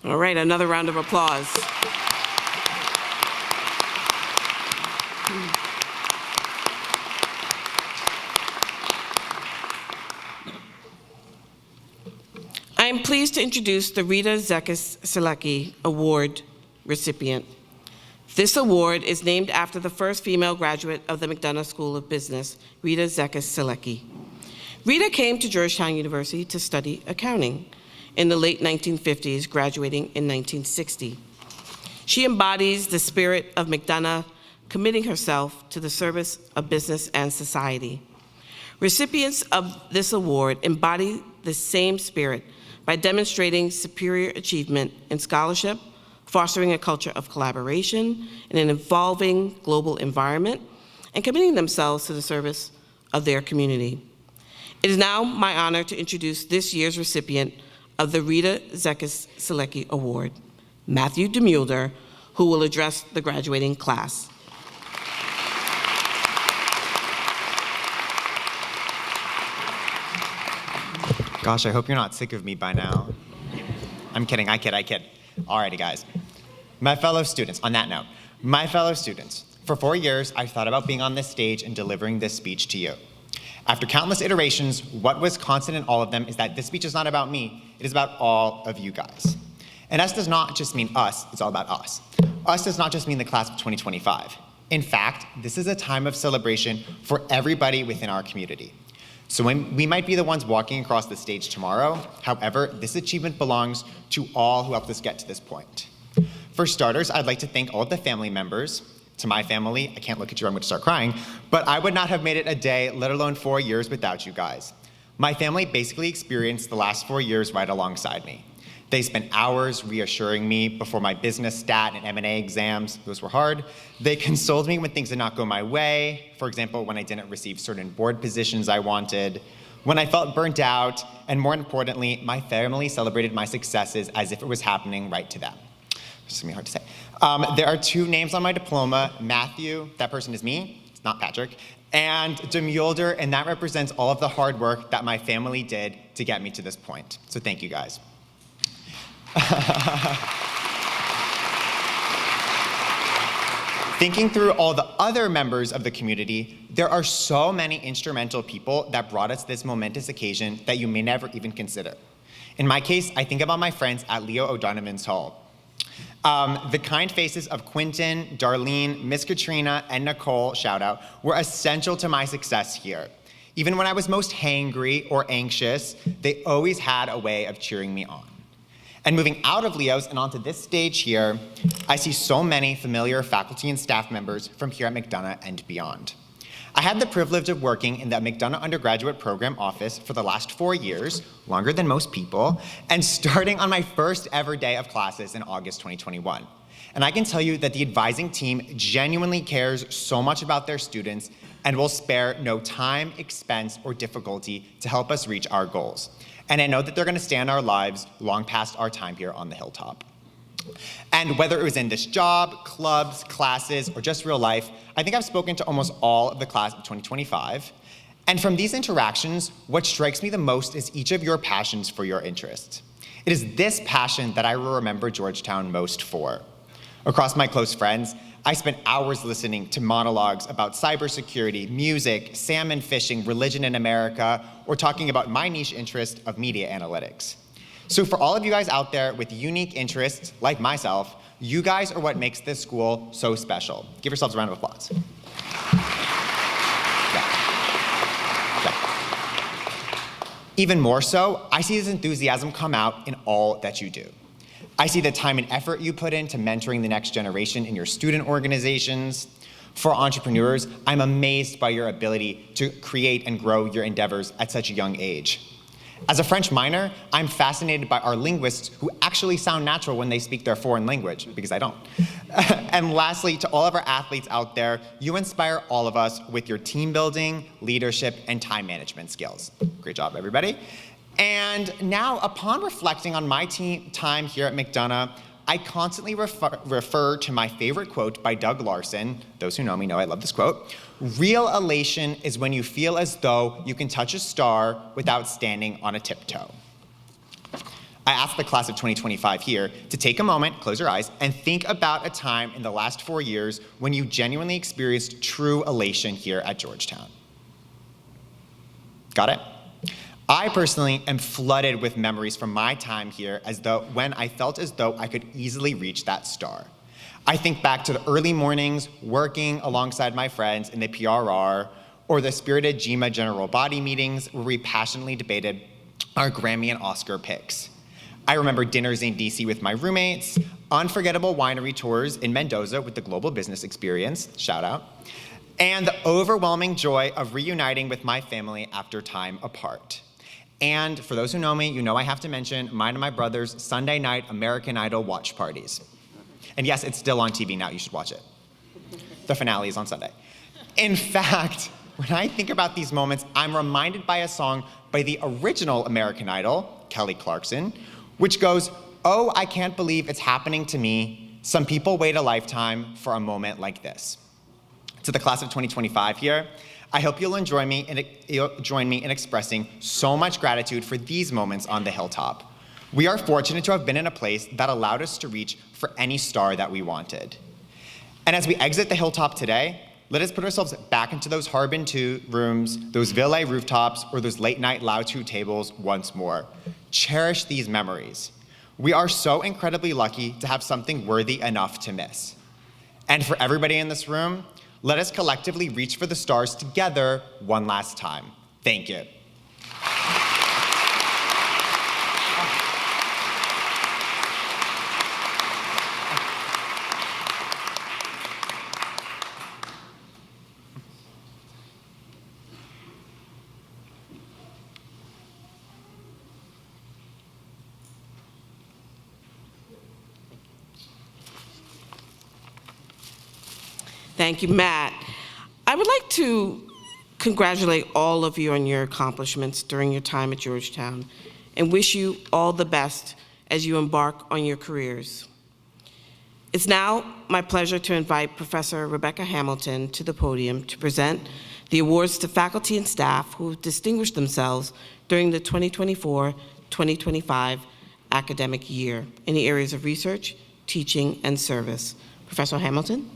All right, another round of applause. I am pleased to introduce the Rita Zekis Selecki Award recipient. This award is named after the first female graduate of the McDonough School of Business, Rita Zekis Selecki. Rita came to Georgetown University to study accounting in the late 1950s, graduating in 1960. She embodies the spirit of McDonough, committing herself to the service of business and society. Recipients of this award embody the same spirit by demonstrating superior achievement in scholarship, fostering a culture of collaboration in an evolving global environment, and committing themselves to the service of their community. It is now my honor to introduce this year's recipient of the Rita Zekis Selecki Award, Matthew DeMulder, who will address the graduating class. Gosh, I hope you're not sick of me by now. I'm kidding, I kid. Alrighty, guys. My fellow students, on that note, my fellow students, for 4 years, I've thought about being on this stage and delivering this speech to you. After countless iterations, what was constant in all of them is that this speech is not about me, it is about all of you guys. And us does not just mean us, it's all about us. Us does not just mean the class of 2025. In fact, this is a time of celebration for everybody within our community. So we might be the ones walking across the stage tomorrow. However, this achievement belongs to all who helped us get to this point. For starters, I'd like to thank all of the family members. To my family, I can't look at you, I'm going to start crying, but I would not have made it a day, let alone 4 years, without you guys. My family basically experienced the last 4 years right alongside me. They spent hours reassuring me before my business, stat, and M&A exams. Those were hard. They consoled me when things did not go my way. For example, when I didn't receive certain board positions I wanted, when I felt burnt out, and more importantly, my family celebrated my successes as if it was happening right to them. It's gonna be hard to say. There are 2 names on my diploma, Matthew, that person is me, it's not Patrick, and DeMulder, and that represents all of the hard work that my family did to get me to this point. So thank you guys. Thinking through all the other members of the community, there are so many instrumental people that brought us this momentous occasion that you may never even consider. In my case, I think about my friends at Leo O'Donovan's Hall. The kind faces of Quentin, Darlene, Miss Katrina, and Nicole, shout out, were essential to my success here. Even when I was most hangry or anxious, they always had a way of cheering me on. And moving out of Leo's and onto this stage here, I see so many familiar faculty and staff members from here at McDonough and beyond. I had the privilege of working in the McDonough Undergraduate Program office for the last 4 years, longer than most people, and starting on my first ever day of classes in August 2021. And I can tell you that the advising team genuinely cares so much about their students and will spare no time, expense, or difficulty to help us reach our goals. And I know that they're gonna stay in our lives long past our time here on the hilltop. And whether it was in this job, clubs, classes, or just real life, I think I've spoken to almost all of the class of 2025. And from these interactions, what strikes me the most is each of your passions for your interests. It is this passion that I will remember Georgetown most for. Across my close friends, I spent hours listening to monologues about cybersecurity, music, salmon fishing, religion in America, or talking about my niche interest of media analytics. So for all of you guys out there with unique interests, like myself, you guys are what makes this school so special. Give yourselves a round of applause. Yeah. Even more so, I see this enthusiasm come out in all that you do. I see the time and effort you put into mentoring the next generation in your student organizations. For entrepreneurs, I'm amazed by your ability to create and grow your endeavors at such a young age. As a French minor, I'm fascinated by our linguists who actually sound natural when they speak their foreign language, because I don't. And lastly, to all of our athletes out there, you inspire all of us with your team building, leadership, and time management skills. Great job, everybody. And now, upon reflecting on my time here at McDonough, I constantly refer to my favorite quote by Doug Larson. Those who know me know I love this quote. Real elation is when you feel as though you can touch a star without standing on a tiptoe. I asked the class of 2025 here to take a moment, close your eyes, and think about a time in the last 4 years when you genuinely experienced true elation here at Georgetown. Got it? I personally am flooded with memories from my time here when I felt as though I could easily reach that star. I think back to the early mornings working alongside my friends in the PRR, or the spirited GMA general body meetings where we passionately debated our Grammy and Oscar picks. I remember dinners in DC with my roommates, unforgettable winery tours in Mendoza with the Global Business Experience, shout out, and the overwhelming joy of reuniting with my family after time apart. And for those who know me, you know I have to mention mine and my brother's Sunday night American Idol watch parties. And yes, it's still on TV now, you should watch it. The finale is on Sunday. In fact, when I think about these moments, I'm reminded by a song by the original American Idol, Kelly Clarkson, which goes, "Oh, I can't believe it's happening to me. Some people wait a lifetime for a moment like this." To the class of 2025 here, I hope you'll join me in expressing so much gratitude for these moments on the hilltop. We are fortunate to have been in a place that allowed us to reach for any star that we wanted. And as we exit the hilltop today, let us put ourselves back into those Harbin 2 rooms, those Ville rooftops, or those late night Lao 2 tables once more. Cherish these memories. We are so incredibly lucky to have something worthy enough to miss. And for everybody in this room, let us collectively reach for the stars together one last time. Thank you. Thank you, Matt. I would like to congratulate all of you on your accomplishments during your time at Georgetown and wish you all the best as you embark on your careers. It's now my pleasure to invite Professor Rebecca Hamilton to the podium to present the awards to faculty and staff who have distinguished themselves during the 2024-2025 academic year in the areas of research, teaching, and service. Professor Hamilton?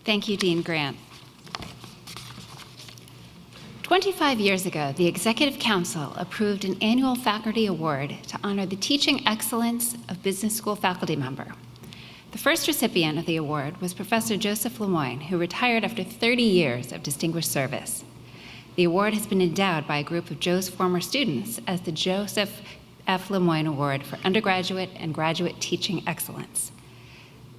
Thank you, Dean Grant. 25 years ago, the Executive Council approved an annual faculty award to honor the teaching excellence of business school faculty member. The first recipient of the award was Professor Joseph Lemoyne, who retired after 30 years of distinguished service. The award has been endowed by a group of Joe's former students as the Joseph F. Lemoyne Award for Undergraduate and Graduate Teaching Excellence.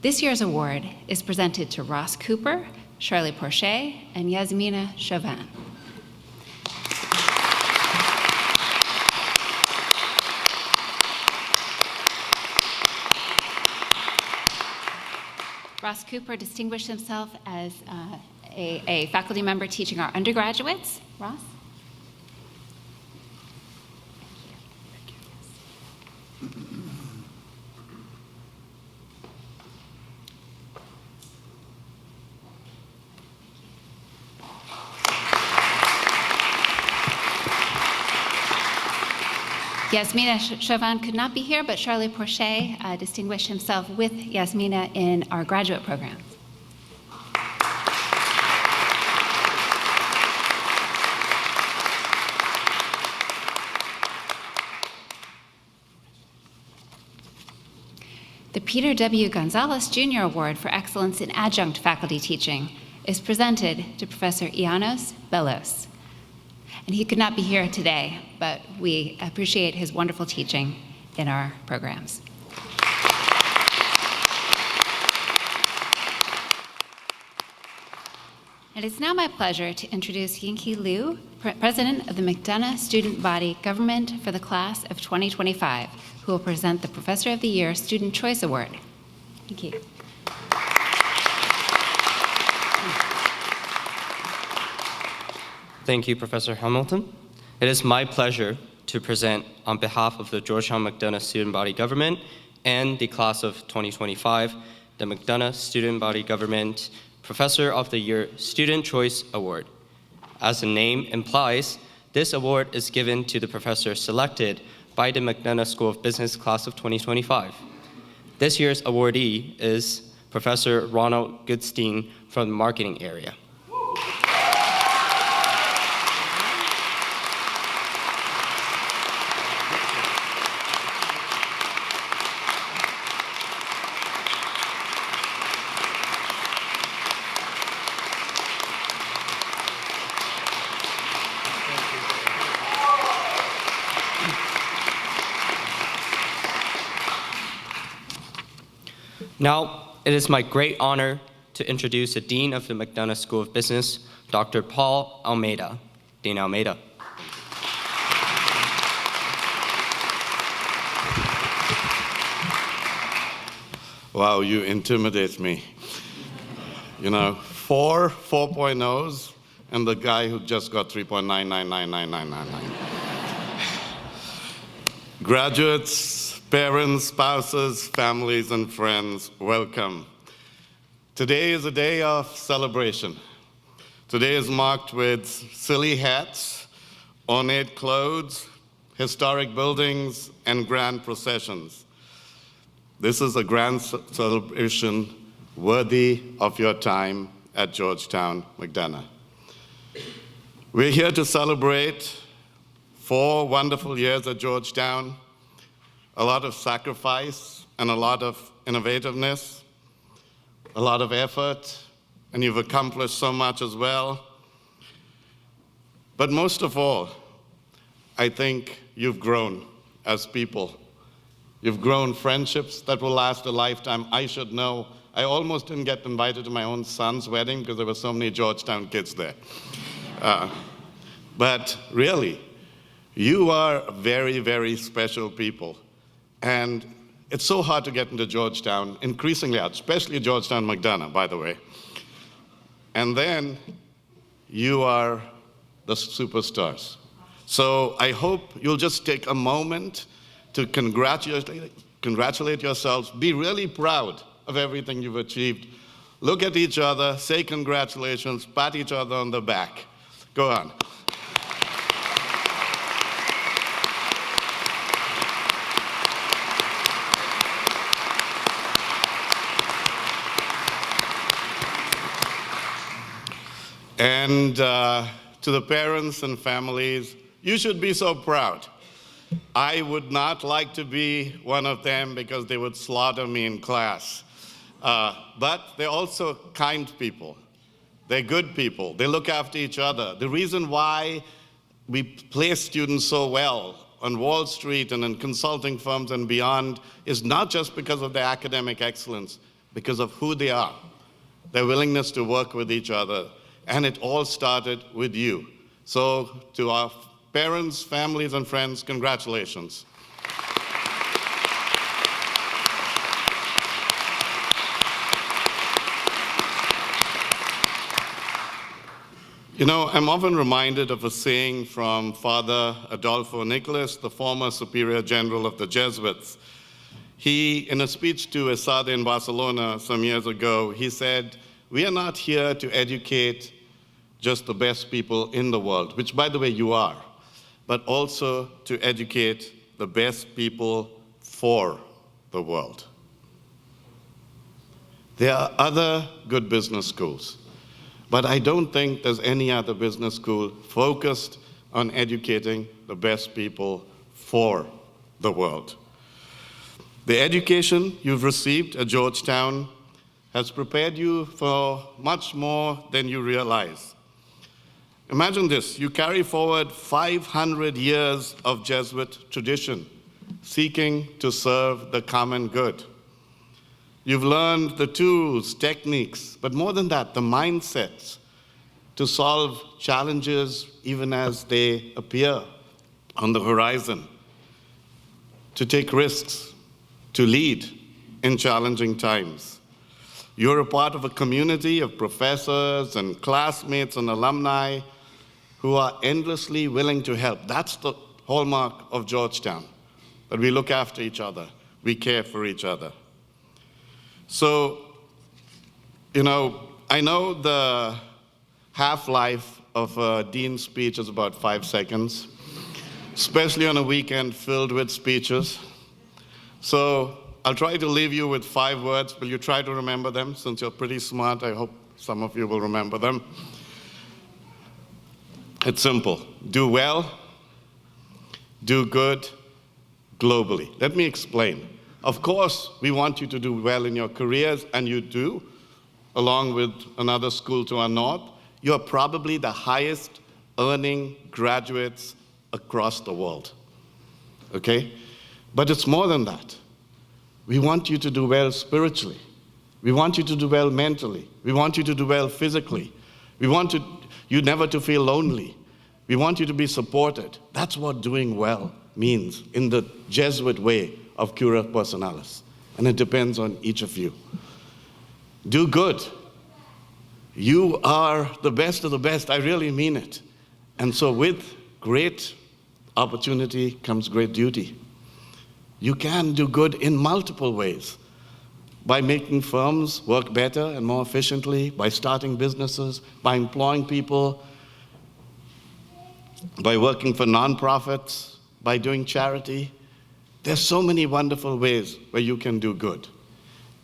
This year's award is presented to Ross Cooper, Charlie Porcher, and Yasmina Chauvin. Ross Cooper distinguished himself as a faculty member teaching our undergraduates. Ross? Yasmina Chauvin could not be here, but Charlie Porcher distinguished himself with Yasmina in our graduate program. The Peter W. Gonzalez Jr. Award for Excellence in Adjunct Faculty Teaching is presented to Professor Ianos Bellos. And he could not be here today, but we appreciate his wonderful teaching in our programs. And it's now my pleasure to introduce Yinki Liu, President of the McDonough Student Body Government for the Class of 2025, who will present the Professor of the Year Student Choice Award. Yinki. Thank you, Professor Hamilton. It is my pleasure to present on behalf of the Georgetown McDonough Student Body Government and the Class of 2025, the McDonough Student Body Government Professor of the Year Student Choice Award. As the name implies, This award is given to the professor selected by the McDonough School of Business class of 2025. This year's awardee is Professor Ronald Goodstein from the marketing area. Now, it is my great honor to introduce the Dean of the McDonough School of Business, Dr. Paul Almeida. Dean Almeida. Wow, you intimidate me. You know, 4.0s, and the guy who just got 3.9999999. Graduates, parents, spouses, families, and friends, welcome. Today is a day of celebration. Today is marked with silly hats, ornate clothes, historic buildings, and grand processions. This is a grand celebration worthy of your time at Georgetown McDonough. We're here to celebrate 4 wonderful years at Georgetown, a lot of sacrifice and a lot of innovativeness, a lot of effort, and you've accomplished so much as well. But most of all, I think you've grown as people. You've grown friendships that will last a lifetime. I should know. I almost didn't get invited to my own son's wedding because there were so many Georgetown kids there. But really, you are very, very special people. And it's so hard to get into Georgetown, increasingly hard, especially Georgetown McDonough, by the way. And then you are the superstars. So I hope you'll just take a moment to congratulate yourselves. Be really proud of everything you've achieved. Look at each other, say congratulations, pat each other on the back. Go on. And to the parents and families, you should be so proud. I would not like to be one of them because they would slaughter me in class. But they're also kind people. They're good people. They look after each other. The reason why we place students so well on Wall Street and in consulting firms and beyond is not just because of their academic excellence, because of who they are, their willingness to work with each other. And it all started with you. So to our parents, families, and friends, congratulations. You know, I'm often reminded of a saying from Father Adolfo Nicolas, the former Superior General of the Jesuits. He, in a speech to Esade in Barcelona some years ago, he said, "We are not here to educate just the best people in the world," which, by the way, you are, but also to educate the best people for the world. There are other good business schools, but I don't think there's any other business school focused on educating the best people for the world. The education you've received at Georgetown has prepared you for much more than you realize. Imagine this, you carry forward 500 years of Jesuit tradition, seeking to serve the common good. You've learned the tools, techniques, but more than that, the mindsets to solve challenges even as they appear on the horizon, to take risks, to lead in challenging times. You're a part of a community of professors and classmates and alumni who are endlessly willing to help. That's the hallmark of Georgetown, that we look after each other, we care for each other. So, you know, I know the half-life of a dean's speech is about 5 seconds, especially on a weekend filled with speeches. So I'll try to leave you with 5 words. Will you try to remember them? Since you're pretty smart, I hope some of you will remember them. It's simple. Do well, do good, globally. Let me explain. Of course, we want you to do well in your careers, and you do, along with another school to our north. You're probably the highest earning graduates across the world, okay? But it's more than that. We want you to do well spiritually. We want you to do well mentally. We want you to do well physically. We want you never to feel lonely. We want you to be supported. That's what doing well means in the Jesuit way of cura personalis. And it depends on each of you. Do good. You are the best of the best. I really mean it. And so with great opportunity comes great duty. You can do good in multiple ways. By making firms work better and more efficiently, by starting businesses, by employing people, by working for nonprofits, by doing charity. There's so many wonderful ways where you can do good.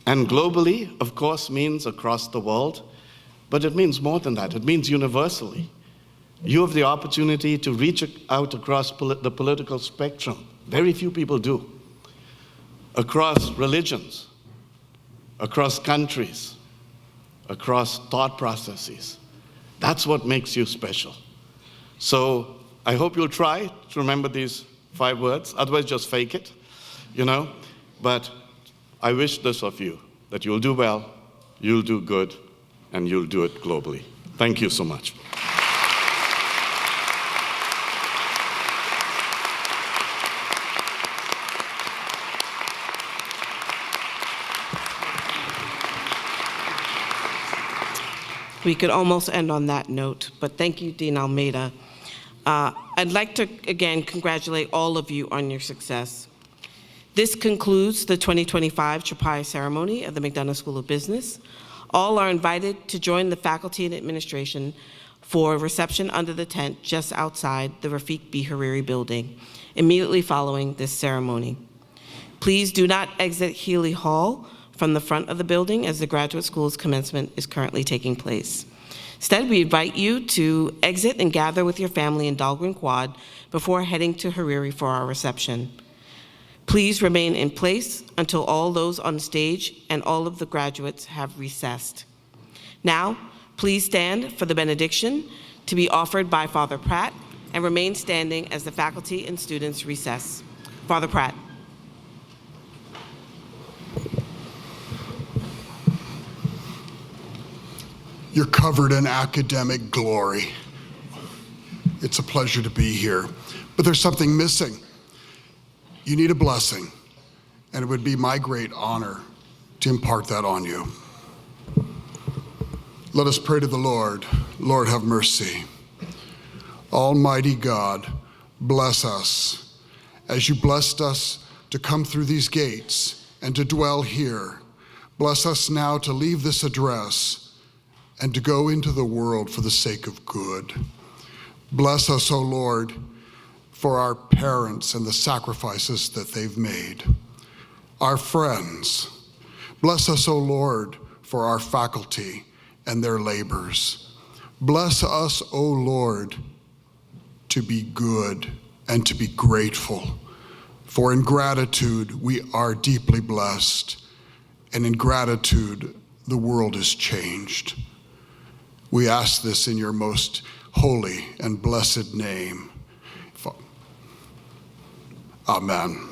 And globally, of course, means across the world, but it means more than that. It means universally. You have the opportunity to reach out across the political spectrum. Very few people do. Across religions, across countries, across thought processes. That's what makes you special. So I hope you'll try to remember these 5 words. Otherwise, just fake it, you know. But I wish this of you, that you'll do well, you'll do good, and you'll do it globally. Thank you so much. We could almost end on that note, but thank you, Dean Almeida. I'd like to, again, congratulate all of you on your success. This concludes the 2025 Tropaia ceremony of the McDonough School of Business. All are invited to join the faculty and administration for a reception under the tent just outside the Rafiq B. Hariri building, immediately following this ceremony. Please do not exit Healy Hall from the front of the building as the graduate school's commencement is currently taking place. Instead, we invite you to exit and gather with your family in Dahlgren Quad before heading to Hariri for our reception. Please remain in place until all those on stage and all of the graduates have recessed. Now, please stand for the benediction to be offered by Father Pratt and remain standing as the faculty and students recess. Father Pratt. You're covered in academic glory. It's a pleasure to be here, but there's something missing. You need a blessing, and it would be my great honor to impart that on you. Let us pray to the Lord. Lord, have mercy. Almighty God, bless us as you blessed us to come through these gates and to dwell here. Bless us now to leave this address and to go into the world for the sake of good. Bless us, O Lord, for our parents and the sacrifices that they've made. Our friends, bless us, O Lord, for our faculty and their labors. Bless us, O Lord, to be good and to be grateful. For in gratitude, we are deeply blessed, and in gratitude, the world is changed. We ask this in your most holy and blessed name. Amen.